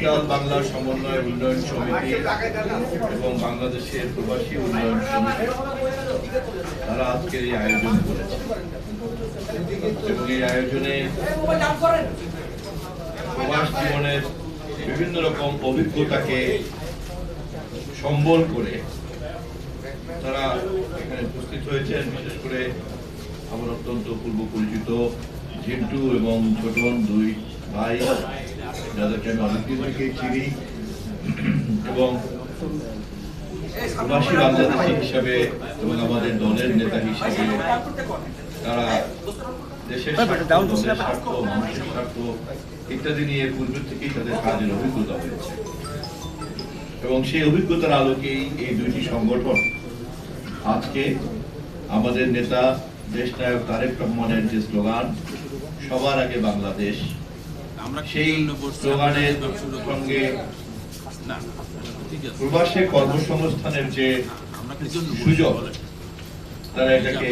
Digital Bangla সমন্বয় উন্নয়ন সমিতি এবং বাংলাদেশের প্রবাসী উন্নয়ন সমিতি তারা আজকের এই আয়োজন করেছে এবং এই আয়োজনে প্রবাস জীবনের বিভিন্ন রকম অভিজ্ঞতাকে সম্বল করে তারা এখানে উপস্থিত হয়েছেন। বিশেষ করে আমার অত্যন্ত পূর্ব পরিচিত ঝিন্টু এবং ছোটন দুই ভাই, যাদেরকে আমি অনেকদিন থেকে চিনি এবং প্রবাসী বাংলাদেশী হিসাবে এবং আমাদের দলের নেতা হিসাবে তারা দেশের স্বার্থ, দলের স্বার্থ, মানুষের স্বার্থ ইত্যাদি নিয়ে পূর্ব থেকেই তাদের কাজের অভিজ্ঞতা হয়েছে এবং সেই অভিজ্ঞতার আলোকেই এই দুইটি সংগঠন আজকে আমাদের নেতা দেশনায়ক তারেক রহমানের যে স্লোগান সবার আগে বাংলাদেশ, সেই স্লোগানের সঙ্গে প্রবাসে কর্মসংস্থানের যে সুযোগ তারা এটাকে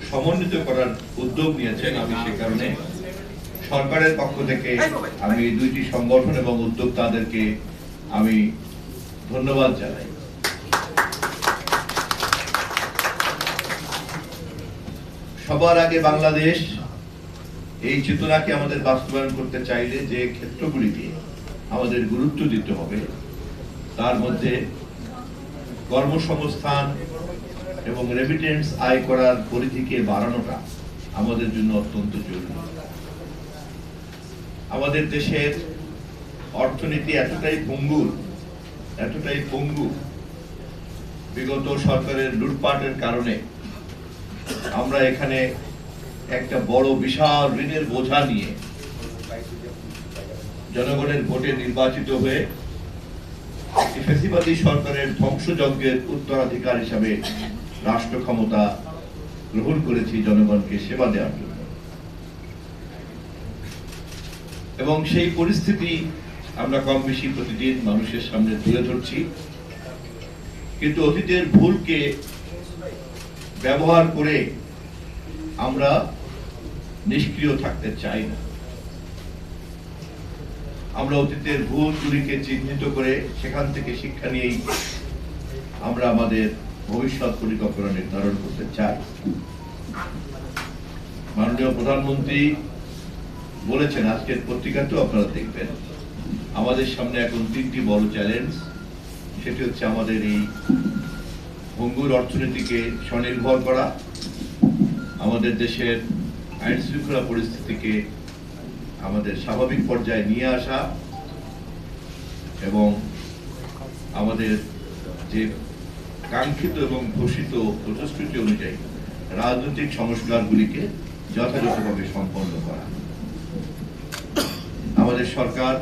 সমন্বিত করার উদ্যোগ নিয়েছেন। আমি সে কারণে সরকারের পক্ষ থেকে আমি দুইটি সংগঠন এবং উদ্যোক্তাদেরকে আমি ধন্যবাদ জানাই। সবার আগে বাংলাদেশ এই চেতনাকে আমাদের বাস্তবায়ন করতে চাইলে যে ক্ষেত্রগুলিকে আমাদের গুরুত্ব দিতে হবে তার মধ্যে কর্মসংস্থান এবং রেমিটেন্স আয় করার পরিধিকে বাড়ানোটা আমাদের জন্য অত্যন্ত জরুরি। আমাদের দেশের অর্থনীতি এতটাই পঙ্গু বিগত সরকারের লুটপাটের কারণে আমরা এখানে একটা বড় বিশাল ঋণের বোঝা নিয়ে জনগণের ভোটে নির্বাচিত হয়ে ফ্যাসিবাদী সরকারের ধ্বংসযজ্ঞের উত্তরাধিকার হিসাবে রাষ্ট্র ক্ষমতা গ্রহণ করেছি জনগণকে সেবা দেওয়ার জন্য এবং সেই পরিস্থিতি আমরা কম বেশি প্রতিদিন মানুষের সামনে তুলে ধরছি। কিন্তু অতীতের ভুলকে ব্যবহার করে আমরা নিষ্ক্রিয় থাকতে চাই না। আমরা অতীতের ভুলগুলিকে চিহ্নিত করে সেখান থেকে শিক্ষা নিয়েই আমরা আমাদের ভবিষ্যৎ পরিকল্পনা নির্ধারণ করতে চাই। মাননীয় প্রধানমন্ত্রী বলেছেন, আজকের পত্রিকাতেও আপনারা দেখবেন, আমাদের সামনে এখন তিনটি বড় চ্যালেঞ্জ। সেটি হচ্ছে আমাদের এই ভঙ্গুর অর্থনীতিকে স্বনির্ভর করা, আমাদের দেশের আইন শৃঙ্খলা পরিস্থিতিকে আমাদের স্বাভাবিক পর্যায়ে নিয়ে আসা এবং আমাদের যে কাঙ্ক্ষিত এবং ঘোষিত প্রতিশ্রুতি অনুযায়ী রাজনৈতিক সংস্কারগুলিকে যথাযথভাবে সম্পন্ন করা। আমাদের সরকার,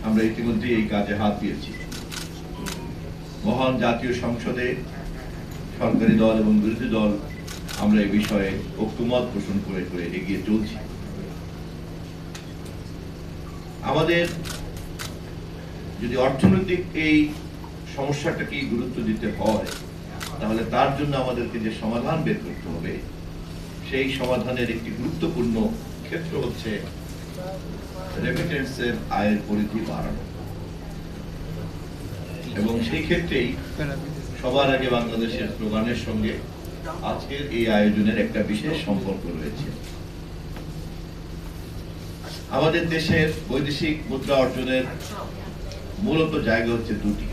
আমরা ইতিমধ্যে এই কাজে হাত দিয়েছি। মহান জাতীয় সংসদে সরকারি দল এবং বিরোধী দল আমরা এই বিষয়ে ঐক্যমত পোষণ করে করে এগিয়ে চলছি। আমাদের যদি অর্থনৈতিক এই সমস্যাটাকে গুরুত্ব দিতে হয় তাহলে তার জন্য আমাদেরকে যে সমাধান বের করতে হবে সেই সমাধানের একটি গুরুত্বপূর্ণ ক্ষেত্র হচ্ছে রেমিটেন্সের আয়ের পরিধি বাড়ানো এবং সেই ক্ষেত্রেই সবার আগে বাংলাদেশের স্লোগানের সঙ্গে আজকের এই আয়োজনের একটা বিশেষ সম্পর্ক রয়েছে। আমাদের দেশের বৈদেশিক মুদ্রা অর্জনের মূলত জায়গা হচ্ছে দুটি।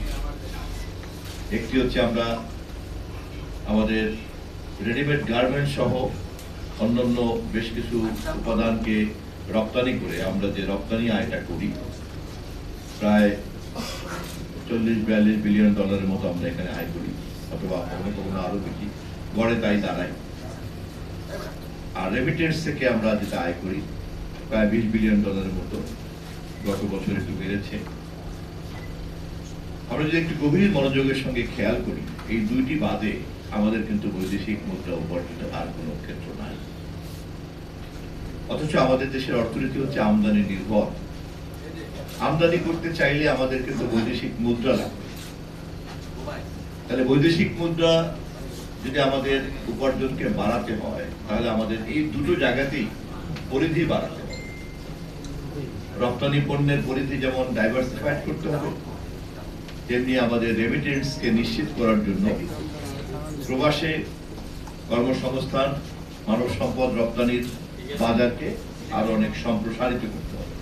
একটি হচ্ছে আমরা আমাদের রেডিমেড গার্মেন্ট সহ অন্যান্য বেশ কিছু উপাদানকে রপ্তানি করে আমরা যে রপ্তানি আয়টা করি প্রায় 40-42 বিলিয়ন ডলারের মতো আমরা এখানে আয় করি, অথবা কখনো কখনো আরো বেশি, গড়ে তাই দাঁড়ায়। আর রেমিটেন্স থেকে আমরা যেটা আয় করি প্রায় 20 বিলিয়ন ডলারের মতো, গত বছর একটু বেড়েছে। আমরা যদি একটু গভীর মনোযোগের সঙ্গে খেয়াল করি, এই দুইটি বাদে আমাদের কিন্তু বৈদেশিক মুদ্রা উপার্জিত আর কোনো ক্ষেত্র নাই। অথচ আমাদের দেশের অর্থনীতি হচ্ছে আমদানি নির্ভর। আমদানি করতে চাইলে আমাদের কিন্তু বৈদেশিক মুদ্রা লাগবে। তাহলে বৈদেশিক মুদ্রা যদি আমাদের উপার্জনকে বাড়াতে হয় তাহলে আমাদের এই দুটো জায়গাতেই পরিধি বাড়াতে হবে। রপ্তানি পণ্যের পরিধি যেমন ডাইভার্সিফাইড করতে হবে, তেমনি আমাদের রেমিটেন্সকে নিশ্চিত করার জন্য প্রবাসে কর্মসংস্থান, মানব সম্পদ রপ্তানির বাজারকে আরো অনেক সম্প্রসারিত করতে হবে।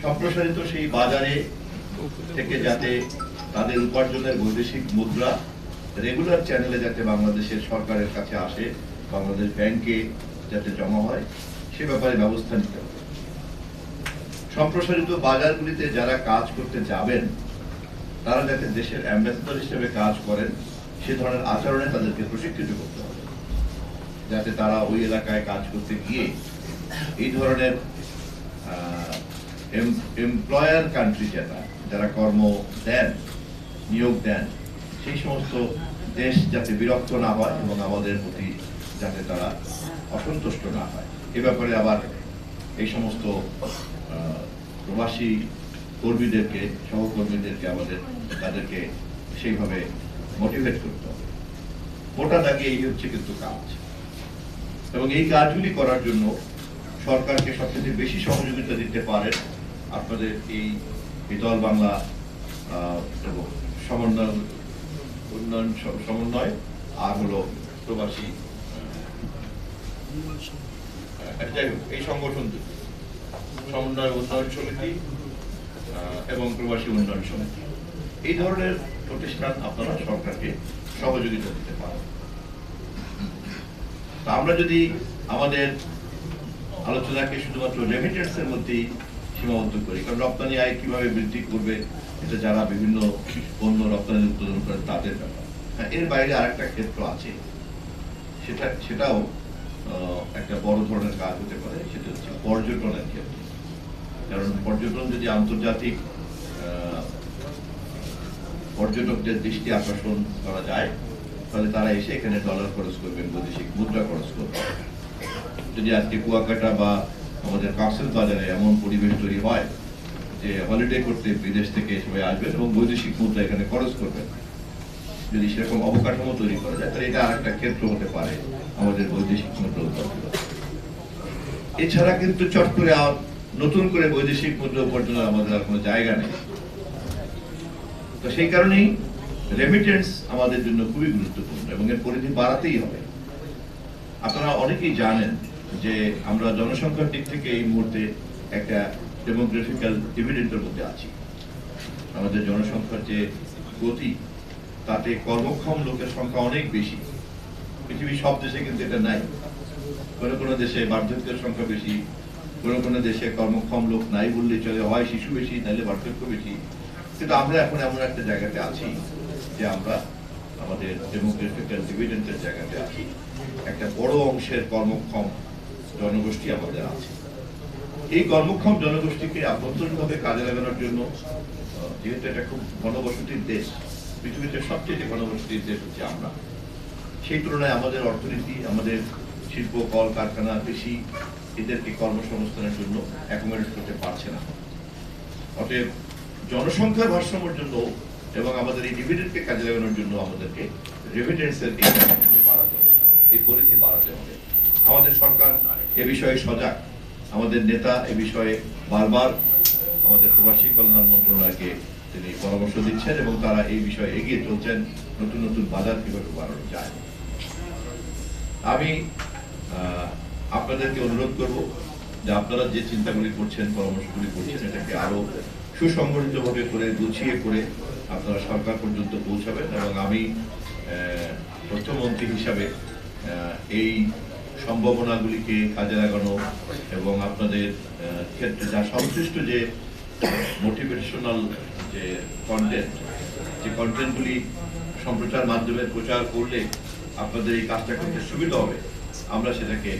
সম্প্রসারিত সেই বাজারে থেকে যাতে তাদের উপার্জনের বৈদেশিক মুদ্রা রেগুলার চ্যানেলে যাতে বাংলাদেশের সরকারের কাছে আসে, বাংলাদেশ ব্যাংকে যাতে জমা হয়, সে ব্যাপারে ব্যবস্থা নিতে হবে। সম্প্রসারিত বাজারগুলিতে যারা কাজ করতে যাবেন তারা যাতে দেশের অ্যাম্বাসেডর হিসেবে কাজ করেন, সে ধরনের আচরণে তাদেরকে প্রশিক্ষিত করতে হবে, যাতে তারা ওই এলাকায় কাজ করতে গিয়ে এই ধরনের এমপ্লয়ার কান্ট্রি যারা কর্ম দেন, নিয়োগ দেন, সেই সমস্ত দেশ যাতে বিরক্ত না হয় এবং আমাদের প্রতি যাতে তারা অসন্তুষ্ট না হয়, এ ব্যাপারে আবার এই সমস্ত প্রবাসী কর্মীদেরকে, সহকর্মীদেরকে আমাদের তাদেরকে সেইভাবে মোটিভেট করতে হবে। মোটা দাগে এই হচ্ছে কিন্তু কাজ, এবং এই কাজগুলি করার জন্য সরকারকে সবচেয়ে বেশি সহযোগিতা দিতে পারেন আপনাদের এই দল বাংলা সমন্বয় আর হলো প্রবাসী এই সংগঠন সমন্বয় উন্নয়ন সমিতি এবং প্রবাসী উন্নয়ন সমিতি, এই ধরনের প্রতিষ্ঠান আপনারা সরকারকে সহযোগিতা দিতে পারেন। আমরা যদি আমাদের আলোচনাকে শুধুমাত্র রেমিটেন্সের মধ্যেই সীমাবদ্ধ করি, কারণ রপ্তানি আয় কিভাবে বৃদ্ধি করবে এটা যারা বিভিন্ন পণ্য রপ্তানি উৎপাদন করেন তাদের ব্যাপার। এর বাইরে আরেকটা ক্ষেত্র আছে, সেটাও একটা বড় ধরনের কাজ হতে পারে, সেটা হচ্ছে পর্যটনের ক্ষেত্রে। কারণ পর্যটন যদি আন্তর্জাতিক পর্যটকদের দৃষ্টি আকর্ষণ করা যায়, তাহলে তারা এসে এখানে ডলার খরচ করবেন, বৈদেশিক মুদ্রা খরচ করবেন। যদি আজকে কুয়াকাটা বা আমাদের কাকসেল বাজারে এমন পরিবেশ তৈরি হয় যে হলিডে করতে বিদেশ থেকে সবাই আসবেন এবং বৈদেশিক মুদ্রা এখানে খরচ করবেন, যদি সেরকম অবকাঠামো তৈরি করা যায়, তাহলে এটা আরেকটা ক্ষেত্র হতে পারে আমাদের বৈদেশিক মুদ্রা উৎপাদন। এছাড়া কিন্তু চট করে নতুন করে বৈদেশিক মুদ্রা উপার্জনের আমাদের আর কোনো জায়গা নেই। তো সেই কারণেই রেমিটেন্স আমাদের জন্য খুবই গুরুত্বপূর্ণ এবং এর পরিধি বাড়াতেই হবে। আপনারা অনেকেই জানেন যে আমরা জনসংখ্যার দিক থেকে এই মুহূর্তে একটা ডেমোগ্রাফিক্যাল ডিভিডেন্ডের মধ্যে আছি। আমাদের জনসংখ্যার যে গতি, তাতে কর্মক্ষম লোকের সংখ্যা অনেক বেশি। পৃথিবীর সব দেশে কিন্তু এটা নাই। কোনো কোনো দেশে বার্ধক্যের সংখ্যা বেশি, কোনো কোনো দেশে কর্মক্ষম লোক নাই বললেই চলে, হয় শিশু বেশি নাহলে বার্ধক্য বেশি। কিন্তু আমরা এখন এমন একটা জায়গাতে আছি যে আমরা আমাদের ডেমোগ্রাফিক্যাল ডিভিডেন্ডের জায়গাতে আছি। একটা বড় অংশের কর্মক্ষম জনগোষ্ঠী আমাদের আছে। এই কর্মক্ষম জনগোষ্ঠীকে আভ্যন্তরীণভাবে কাজে লাগানোর জন্য, যেহেতু এটা খুব ঘনবসতির দেশ, পৃথিবীতে সবচেয়ে ঘনবসতির দেশ হচ্ছে আমরা, সেই তুলনায় আমাদের অর্থনীতি, আমাদের শিল্প, কল কারখানা, কৃষি, এদেরকে কর্মসংস্থানের জন্য অ্যাকোমোডেট করতে পারছে না। অতএব জনসংখ্যার ভারসাম্যের জন্য এবং আমাদের এই ডিভিডেন্ডকে কাজে লাগানোর জন্য আমাদেরকে রেমিটেন্সের এই পরিধি বাড়াতে হবে। আমাদের সরকার এ বিষয়ে সজাগ, আমাদের নেতা এ বিষয়ে বারবার আমাদের প্রবাসী কল্যাণ মন্ত্রণালয়কে তিনি পরামর্শ দিচ্ছেন এবং তারা এই বিষয়ে এগিয়ে চলছেন, নতুন নতুন বাজার কিভাবে বাড়ানো যায়। আমি আপনাদেরকে অনুরোধ করব যে আপনারা যে চিন্তাগুলি করছেন, পরামর্শগুলি করছেন, এটাকে আরো সুসংগঠিতভাবে করে, গুছিয়ে করে আপনারা সরকার পর্যন্ত পৌঁছাবেন এবং আমি তথ্যমন্ত্রী হিসাবে এই সম্ভাবনাগুলিকে কাজে লাগানো এবং আপনাদের ক্ষেত্রে যা সংশ্লিষ্ট যে মোটিভেশনাল যে কন্টেন্টগুলি সম্প্রচার মাধ্যমে প্রচার করলে আপনাদের এই কাজটা করতে সুবিধা হবে, আমরা সেটাকে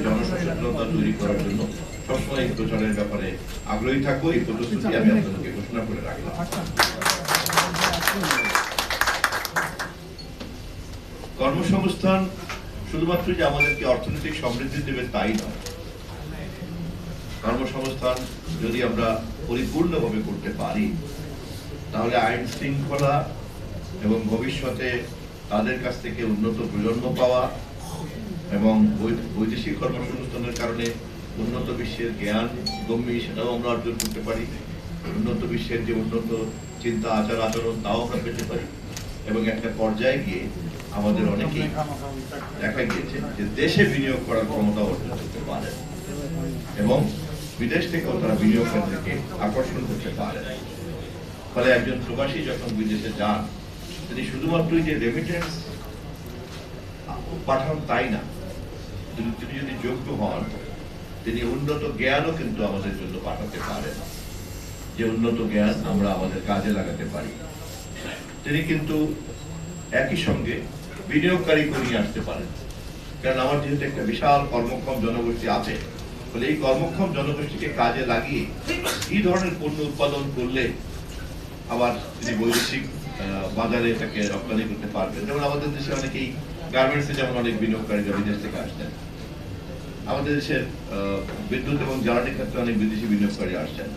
জনসচেতনতা তৈরি করার জন্য সবসময় এই প্রচারের ব্যাপারে আগ্রহী থাকবো। এই প্রতিশ্রুতি আমি আপনাদেরকে ঘোষণা করে রাখলাম। কর্মসংস্থান শুধুমাত্র যে আমাদেরকে অর্থনৈতিক সমৃদ্ধি দেবে তাই নয়। কর্মসংস্থান যদি আমরা পরিপূর্ণভাবে করতে পারি, তাহলে আইন শৃঙ্খলা এবং ভবিষ্যতে তাদের কাছ থেকে উন্নত প্রজন্ম পাওয়া এবং বৈদেশিক কর্মসংস্থানের কারণে উন্নত বিশ্বের জ্ঞান গম্যি সেটাও আমরা অর্জন করতে পারি, উন্নত বিশ্বের যে উন্নত চিন্তা আচার আচরণ তাও আমরা পেতে পারি, এবং একটা পর্যায়ে গিয়ে আমাদের অনেকেই দেখা গিয়েছে যে দেশে বিনিয়োগ করার ক্ষমতা অর্জন করতে পারে এবং বিদেশ থেকেও তারা বিনিয়োগকারীদেরকে আকর্ষণ করতে পারে। ফলে একজন প্রবাসী যখন বিদেশে যান তিনি শুধুমাত্রই যে রেমিটেন্স পাঠান তাই না, তিনি যদি যোগ্য হন তিনি উন্নত জ্ঞানও কিন্তু আমাদের জন্য পাঠাতে পারেন, যে উন্নত জ্ঞান আমরা আমাদের কাজে লাগাতে পারি। তিনি কিন্তু একই সঙ্গে বিনিয়োগকারী নিয়ে আসতে পারেন, কারণ আমার যেহেতু একটা বিশাল কর্মক্ষম জনগোষ্ঠী আছে, ফলে এই কর্মক্ষম জনগোষ্ঠীকে কাজে লাগিয়ে কি ধরনের পণ্য উৎপাদন করলে আবার তিনি বৈদেশিক বাজারে এটাকে রপ্তানি করতে পারবেন। যেমন আমাদের দেশে অনেকেই গার্মেন্টসে যেমন অনেক বিনিয়োগকারীরা বিদেশ থেকে আসছেন, আমাদের দেশের বিদ্যুৎ এবং জ্বালানি ক্ষেত্রে অনেক বিদেশি বিনিয়োগকারী আসছেন।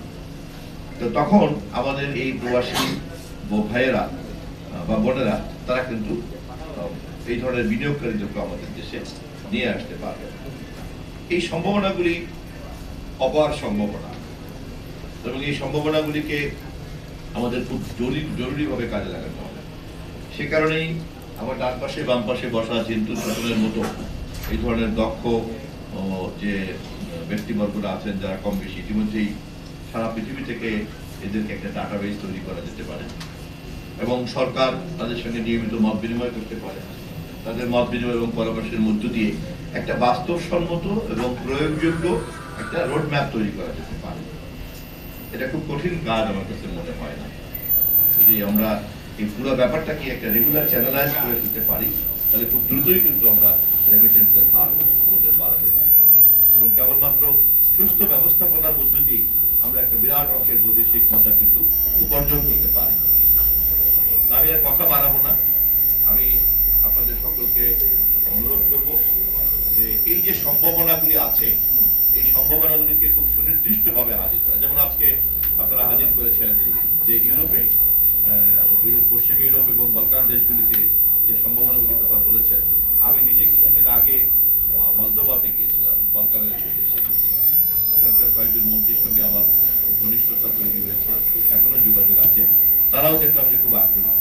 তো তখন আমাদের এই প্রবাসী ভাইয়েরা বা বোনেরা তারা কিন্তু এই ধরনের বিনিয়োগকারীদেরকে আমাদের দেশে নিয়ে আসতে পারবে। এই সম্ভাবনাগুলি অপার সম্ভাবনা, এবং এই সম্ভাবনাগুলিকে আমাদের খুব জরুরিভাবে কাজে লাগাতে হবে। সে কারণেই আমার ডান পাশে বাম পাশে বসা চিন্তু ছোটনের মতো এই ধরনের দক্ষ যে ব্যক্তিবর্গরা আছেন যারা কম বেশি ইতিমধ্যেই সারা পৃথিবী থেকে এদেরকে একটা ডাটাবেস তৈরি করা যেতে পারে, এবং সরকার তাদের সঙ্গে নিয়মিত মত বিনিময় করতে পারে। তাদের মত বিনিময় এবং পরামর্শের মধ্য দিয়ে একটা বাস্তবসম্মত এবং প্রয়োগযোগ্য একটা রোড ম্যাপ তৈরি করা যেতে পারে। এটা খুব কঠিন কাজ আমার কাছে মনে হয় না। যদি আমরা এই পুরো ব্যাপারটাকে একটা রেগুলার চ্যানেলাইজ করে দিতে পারি তাহলে খুব দ্রুতই কিন্তু আমরা রেমিটেন্সের হার আমাদের বাড়াতে পারি, এবং কেবলমাত্র সুস্থ ব্যবস্থাপনার মধ্য দিয়ে আমরা একটা বিরাট অঙ্কের বৈদেশিক মুদ্রা কিন্তু উপার্জন করতে পারি। আমি আর কথা বাড়াবো না, আমি আপনাদের সকলকে অনুরোধ করব যে এই যে সম্ভাবনাগুলি আছে এই সম্ভাবনাগুলিকে খুব সুনির্দিষ্টভাবে হাজির করা। যেমন আজকে আপনারা হাজির করেছেন যে ইউরোপে, পশ্চিম ইউরোপ এবং বলকান দেশগুলিতে যে সম্ভাবনাগুলির কথা বলেছেন। আমি নিজে কিছুদিন আগে মলদোভাতে গিয়েছিলাম, বলকানের দেশে। ওখানকার কয়েকজন মন্ত্রীর সঙ্গে আমার ঘনিষ্ঠতা তৈরি হয়েছে, এখনো যোগাযোগ আছে। তারাও দেখলাম যে খুব আগ্রহী।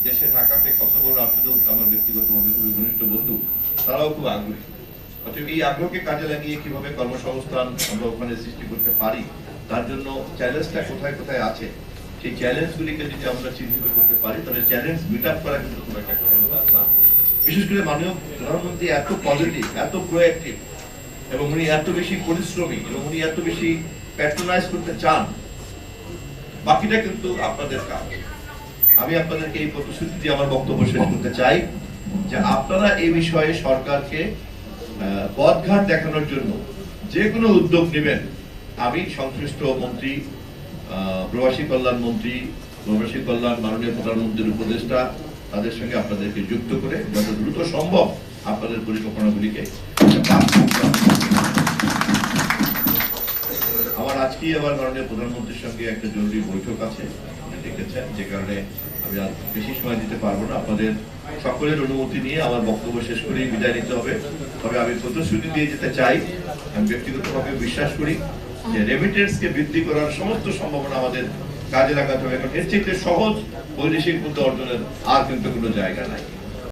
দেশে ঢাকাতে কত বড় রাষ্ট্রদূত আমার ব্যক্তিগতভাবে খুবই ঘনিষ্ঠ বন্ধু, তারাও খুব আগ্রহী। অতএব এই আগ্রহকে কাজে লাগিয়ে কিভাবে কর্মসংস্থান আমরা ওখানে সৃষ্টি করতে পারি, তার জন্য চ্যালেঞ্জটা কোথায় কোথায় আছে সেই চ্যালেঞ্জগুলিকে যদি আমরা চিহ্নিত করতে পারি তাহলে চ্যালেঞ্জ মিট আপ করা কিন্তু খুব একটা কঠিন কাজ না। বিশেষ করে মাননীয় প্রধানমন্ত্রী এত পজিটিভ, এত প্রোঅ্যাক্টিভ, এবং উনি এত বেশি পরিশ্রমী, এবং উনি এত বেশি প্যাট্রোনাইজ করতে চান। বাকিটা কিন্তু আপনাদের কাজ। আমি আপনাদেরকে এই প্রতিশ্রুতি দিয়ে আমার বক্তব্য শেষ করতে চাই যে আপনারা এই বিষয়ে সরকারকে পথঘাট দেখানোর জন্য যে কোনো উদ্যোগ নেবেন। আমি সংশ্লিষ্ট মন্ত্রী, প্রবাসী কল্যাণ মন্ত্রী, প্রবাসী কল্যাণ মাননীয় প্রধানমন্ত্রীর উপদেষ্টা, তাদের সঙ্গে আপনাদেরকে যুক্ত করে যত দ্রুত সম্ভব আপনাদের পরিকল্পনাগুলিকে। আমার আজকেই আবার মাননীয় প্রধানমন্ত্রীর সঙ্গে একটা জরুরি বৈঠক আছে, আপনি দেখেছেন, যে কারণে আমি আর বেশি সময় দিতে পারবো না। আপনাদের সকলের অনুমতি নিয়ে আমার বক্তব্য শেষ করেই বিদায় নিতে হবে। তবে আমি প্রতিশ্রুতি দিয়ে যেতে চাই, আমি ব্যক্তিগতভাবে বিশ্বাস করি যে রেমিটেন্সকে বৃদ্ধি করার সমস্ত সম্ভাবনা আমাদের কাজে লাগাতে হবে, এবং এর চেয়ে সহজ বৈদেশিক মুদ্রা অর্জনের আর কিন্তু কোনো জায়গা নাই।